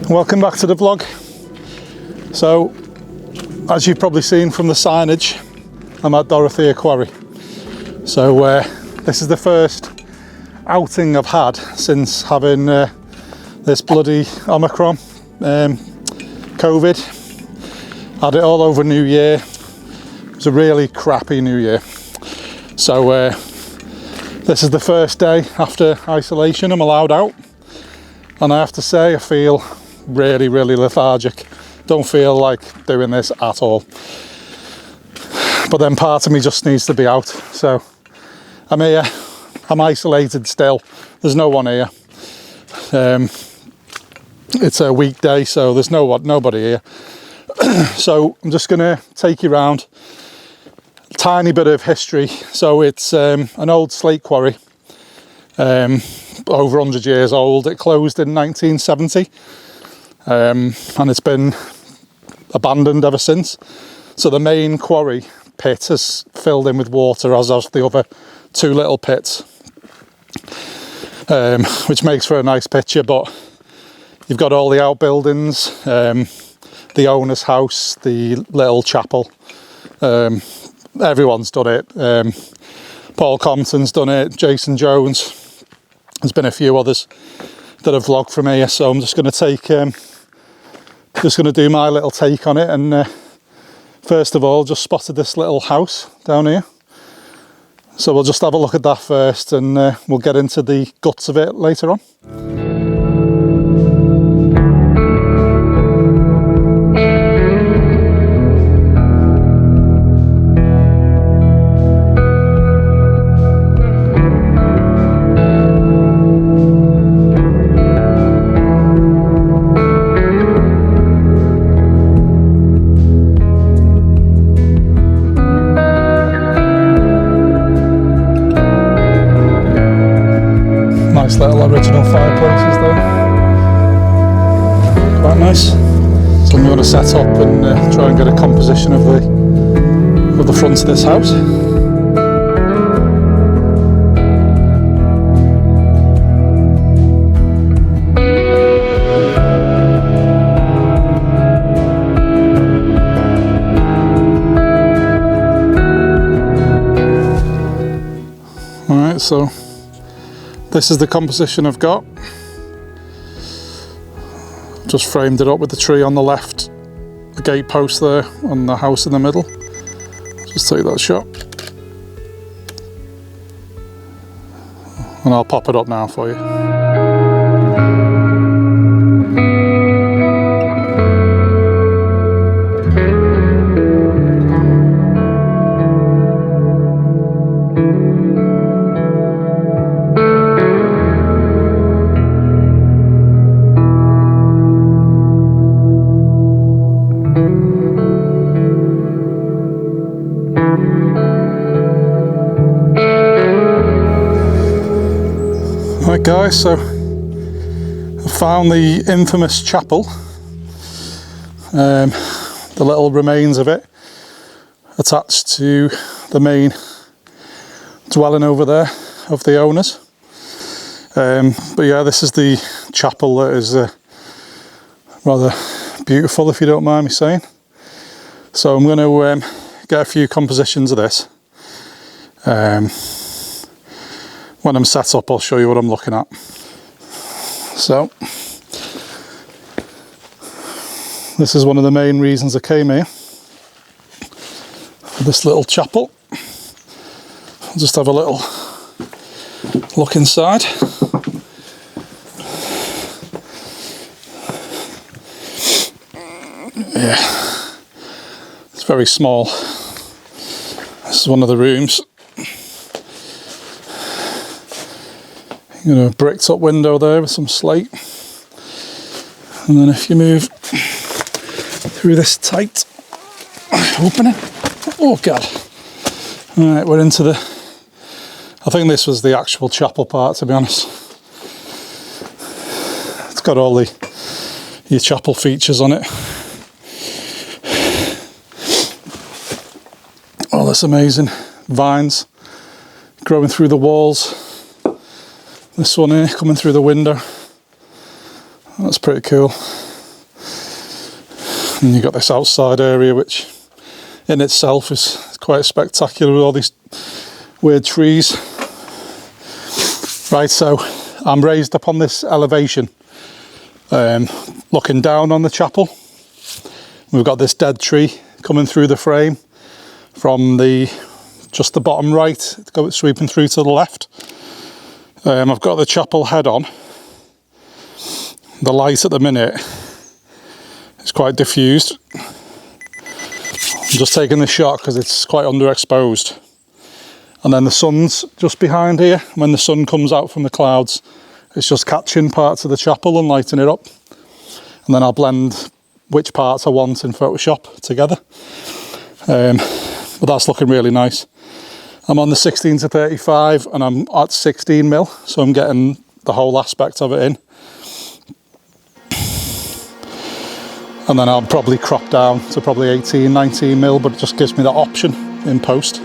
Welcome back to the vlog. So, as you've probably seen from the signage, I'm at Dorothea Quarry. So this is the first outing I've had since having this bloody Omicron, COVID. Had it all over New Year. It was a really crappy New Year. So this is the first day after isolation I'm allowed out. And I have to say, I feel really lethargic. Don't feel like doing this at all. But then part of me just needs to be out. So I'm here, I'm isolated still. There's no one here. It's a weekday, so there's nobody here. So I'm just gonna take you around a tiny bit of history. So it's an old slate quarry, over 100 years old. It closed in 1970. And it's been abandoned ever since. So the main quarry pit has filled in with water, as have the other two little pits, which makes for a nice picture. But you've got all the outbuildings, the owner's house, the little chapel. Everyone's done it. Paul Compton's done it, Jason Jones. There's been a few others that have vlogged from here. So I'm just going to do my little take on it. And first of all, just spotted this little house down here. So we'll just have a look at that first, and we'll get into the guts of it later on. Nice little original fireplaces there. Quite nice. So I'm going to set up and try and get a composition of the front of this house. Alright, so this is the composition I've got. Just framed it up with the tree on the left, the gate post there, and the house in the middle. Just take that shot. And I'll pop it up now for you. Right guys, so I found the infamous chapel, the little remains of it attached to the main dwelling over there of the owners. But yeah, this is the chapel that is rather beautiful, if you don't mind me saying. So I'm going to get a few compositions of this. When I'm set up, I'll show you what I'm looking at. So, this is one of the main reasons I came here. This little chapel. I'll just have a little look inside. Yeah, it's very small. This is one of the rooms. You know, bricked up window there with some slate. And then if you move through this tight, open it. Oh God. Alright, we're into the, I think this was the actual chapel part, to be honest. It's got all your chapel features on it. Oh, that's amazing. Vines growing through the walls. This one here coming through the window. That's pretty cool. And you've got this outside area, which in itself is quite spectacular with all these weird trees. Right, so I'm raised up on this elevation, looking down on the chapel. We've got this dead tree coming through the frame from just the bottom right, sweeping through to the left. I've got the chapel head on. The light at the minute is quite diffused. I'm just taking this shot because it's quite underexposed. And then the sun's just behind here. When the sun comes out from the clouds, it's just catching parts of the chapel and lighting it up. And then I'll blend which parts I want in Photoshop together. But that's looking really nice. I'm on the 16 to 35 and I'm at 16 mil, so I'm getting the whole aspect of it in. And then I'll probably crop down to probably 18, 19 mil, but it just gives me that option in post.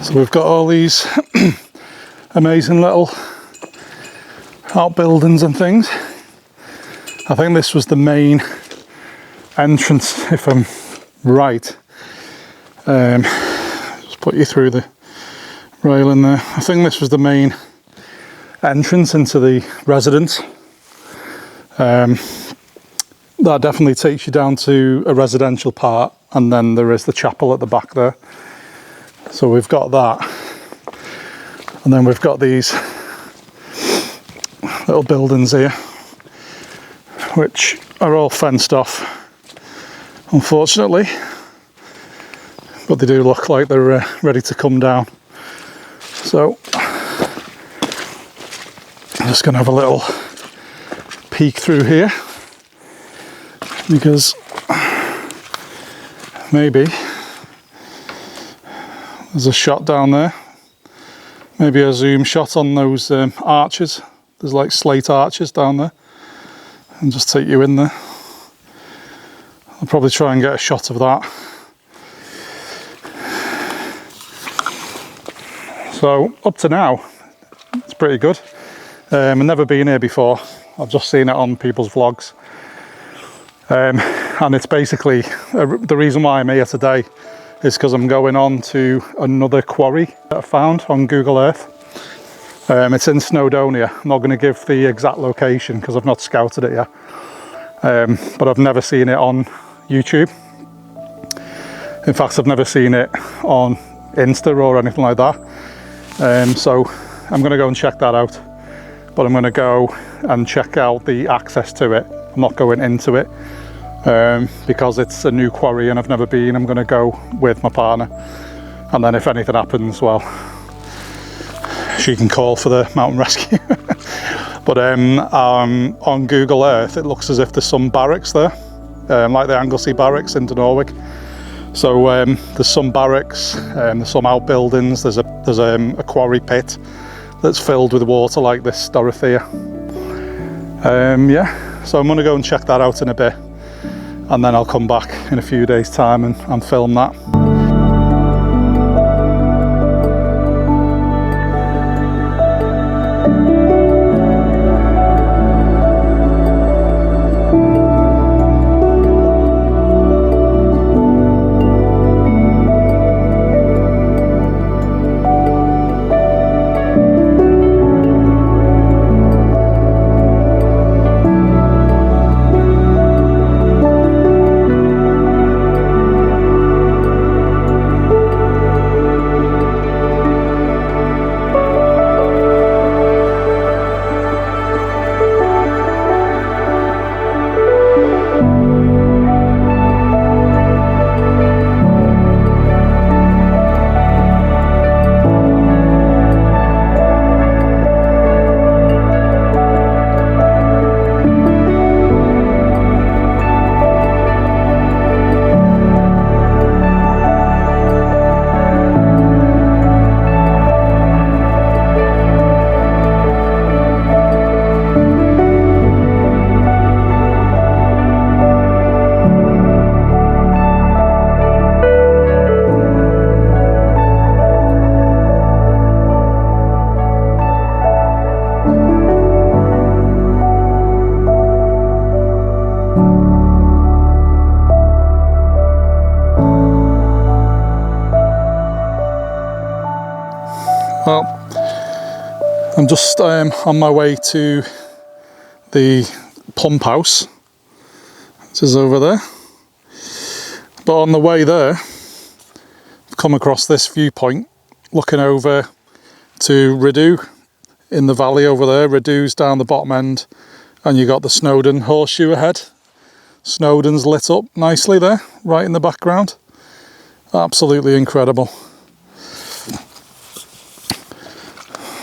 So we've got all these amazing little outbuildings and things. I think this was the main entrance, if I'm right. Just put you through the railing there. I think this was the main entrance into the residence. That definitely takes you down to a residential part, and then there is the chapel at the back there. So we've got that, and then we've got these little buildings here, which are all fenced off, unfortunately, but they do look like they're ready to come down. So I'm just going to have a little peek through here, because maybe there's a shot down there, maybe a zoom shot on those arches. There's like slate arches down there, and just take you in there. I'll probably try and get a shot of that. So up to now, it's pretty good. I've never been here before. I've just seen it on people's vlogs. And it's basically, the reason why I'm here today is because I'm going on to another quarry that I found on Google Earth. It's in Snowdonia. I'm not going to give the exact location because I've not scouted it yet. But I've never seen it on YouTube. In fact, I've never seen it on Insta or anything like that. So I'm going to go and check that out. But I'm going to go and check out the access to it. I'm not going into it. Because it's a new quarry and I've never been. I'm going to go with my partner, and then if anything happens, well, she can call for the mountain rescue. But on Google Earth it looks as if there's some barracks there, like the Anglesey barracks in Norwich. So there's some barracks, there's some outbuildings, there's a quarry pit that's filled with water like this Dorothea. Yeah, so I'm going to go and check that out in a bit, and then I'll come back in a few days' time and film that. Well, I'm just on my way to the pump house, which is over there. But on the way there, I've come across this viewpoint looking over to Rideau in the valley over there. Rideau's down the bottom end, and you got the Snowdon horseshoe ahead. Snowdon's lit up nicely there, right in the background. Absolutely incredible.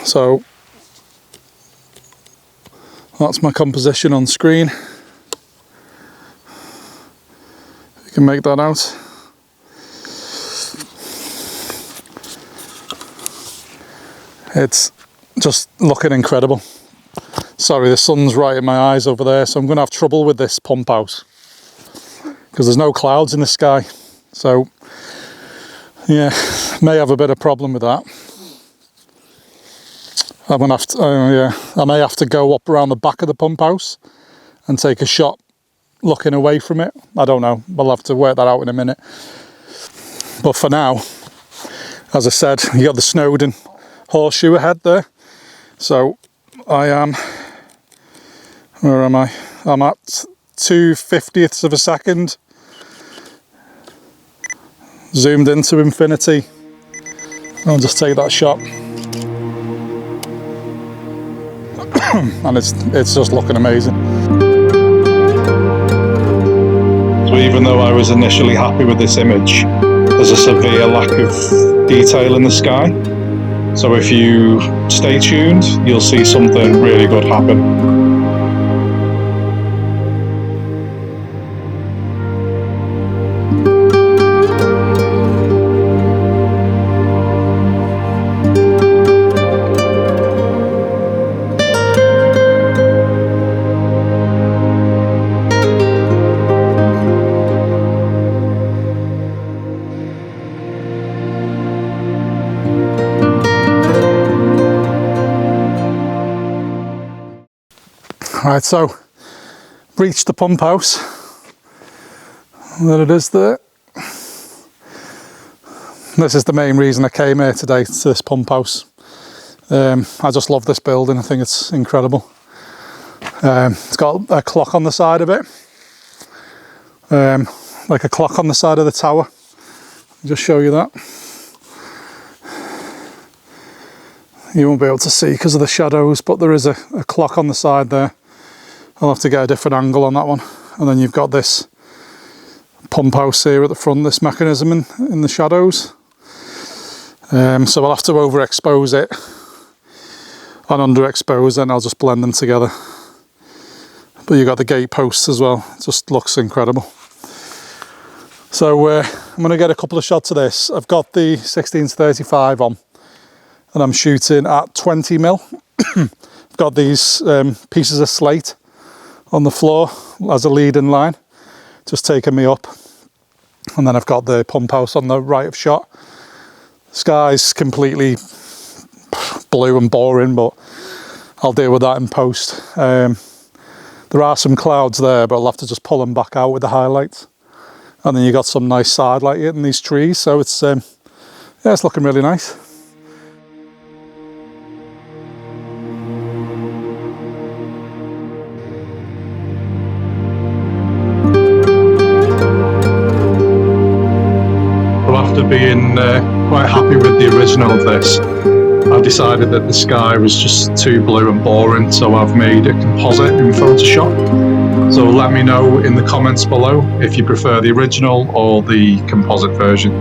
So that's my composition on screen. You can make that out. It's just looking incredible. Sorry, the sun's right in my eyes over there, so I'm going to have trouble with this pump house because there's no clouds in the sky. So yeah, may have a bit of problem with that. I'm gonna have to, I may have to go up around the back of the pump house and take a shot looking away from it. I don't know, we'll have to work that out in a minute. But for now, as I said, you got the Snowdon horseshoe ahead there. So I am, where am I? I'm at 2/50ths of a second. Zoomed into infinity. I'll just take that shot. And it's just looking amazing. So even though I was initially happy with this image, there's a severe lack of detail in the sky. So if you stay tuned, you'll see something really good happen. Right, so reached the pump house. There it is there. This is the main reason I came here today, to this pump house. I just love this building. I think it's incredible. It's got a clock on the side of it, like a clock on the side of the tower. I'll just show you that. You won't be able to see because of the shadows, but there is a clock on the side there. I'll have to get a different angle on that one. And then you've got this pump house here at the front, this mechanism in the shadows. So I'll have to overexpose it and underexpose, and I'll just blend them together. But you've got the gate posts as well. It just looks incredible. So I'm going to get a couple of shots of this. I've got the 16-35 on, and I'm shooting at 20mm. I've got these pieces of slate on the floor as a leading line, just taking me up. And then I've got the pump house on the right of shot. Sky's completely blue and boring, but I'll deal with that in post. There are some clouds there, but I'll have to just pull them back out with the highlights. And then you got some nice side light in these trees, so it's yeah, it's looking really nice. After being quite happy with the original of this, I've decided that the sky was just too blue and boring, so I've made a composite in Photoshop. So let me know in the comments below if you prefer the original or the composite version.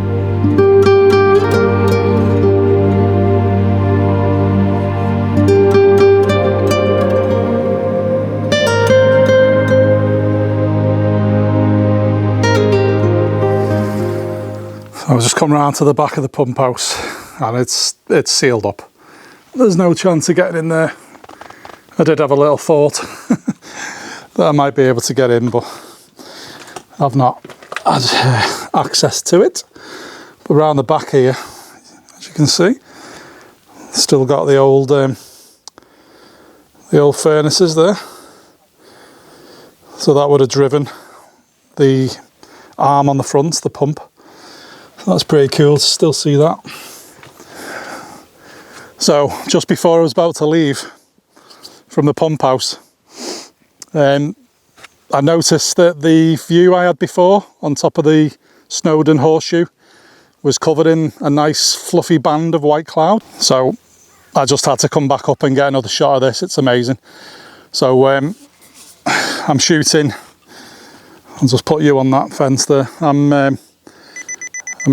I've just come round to the back of the pump house, and it's sealed up. There's no chance of getting in there. I did have a little thought that I might be able to get in, but I've not had access to it. But around the back here, as you can see, still got the old furnaces there. So that would have driven the arm on the front, the pump. That's pretty cool to still see that. So just before I was about to leave from the pump house, I noticed that the view I had before on top of the Snowdon Horseshoe was covered in a nice fluffy band of white cloud. So I just had to come back up and get another shot of this. It's amazing. So I'm shooting. I'll just put you on that fence there. I'm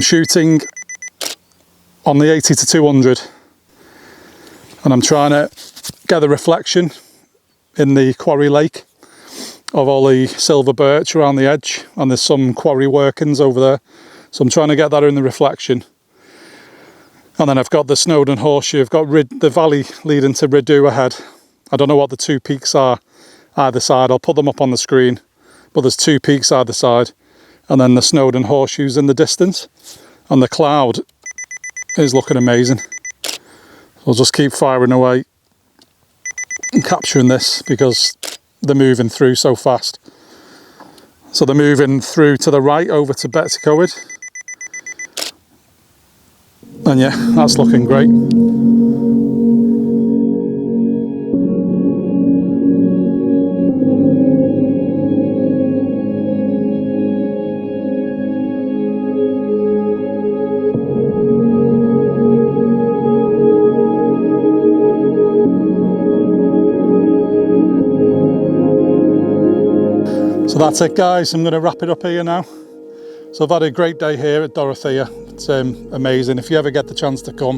shooting on the 80 to 200, and I'm trying to get the reflection in the quarry lake of all the silver birch around the edge, and there's some quarry workings over there, so I'm trying to get that in the reflection. And then I've got the Snowdon Horseshoe, I've got the valley leading to Rideau ahead. I don't know what the two peaks are either side, I'll put them up on the screen, but there's two peaks either side, and then the Snowdon Horseshoe's in the distance, and the cloud is looking amazing. I'll just keep firing away and capturing this because they're moving through so fast. So they're moving through to the right over to Bettycoed, and yeah, that's looking great. So that's it, guys. I'm going to wrap it up here now. So I've had a great day here at Dorothea. It's amazing. If you ever get the chance to come,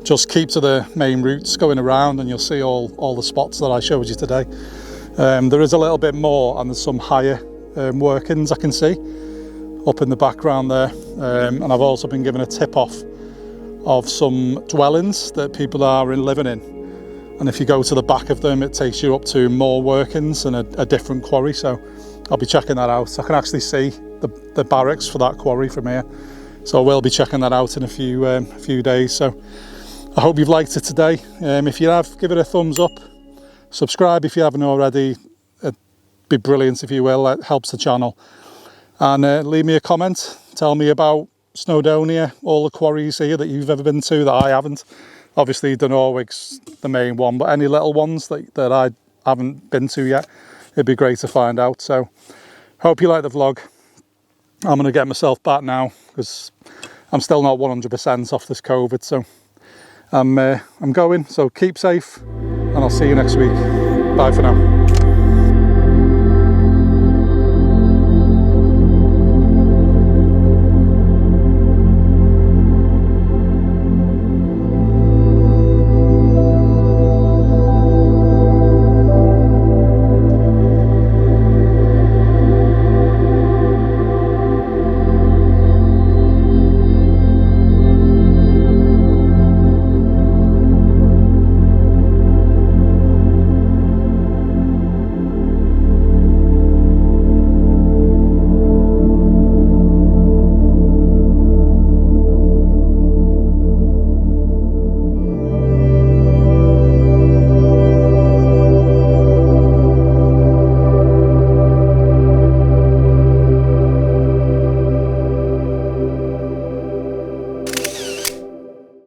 just keep to the main routes going around and you'll see all the spots that I showed you today. There is a little bit more, and there's some higher workings I can see up in the background there. And I've also been given a tip off of some dwellings that people are living in. And if you go to the back of them, it takes you up to more workings and a different quarry. So I'll be checking that out. I can actually see the barracks for that quarry from here. So I will be checking that out in a few days. So I hope you've liked it today. If you have, give it a thumbs up. Subscribe if you haven't already. It'd be brilliant if you will. It helps the channel. And leave me a comment. Tell me about Snowdonia, all the quarries here that you've ever been to that I haven't. Obviously Dunnorwig's the main one, but any little ones that I haven't been to yet, it'd be great to find out. So hope you like the vlog. I'm going to get myself back now because I'm still not 100% off this COVID. So I'm going. So keep safe, and I'll see you next week. Bye for now.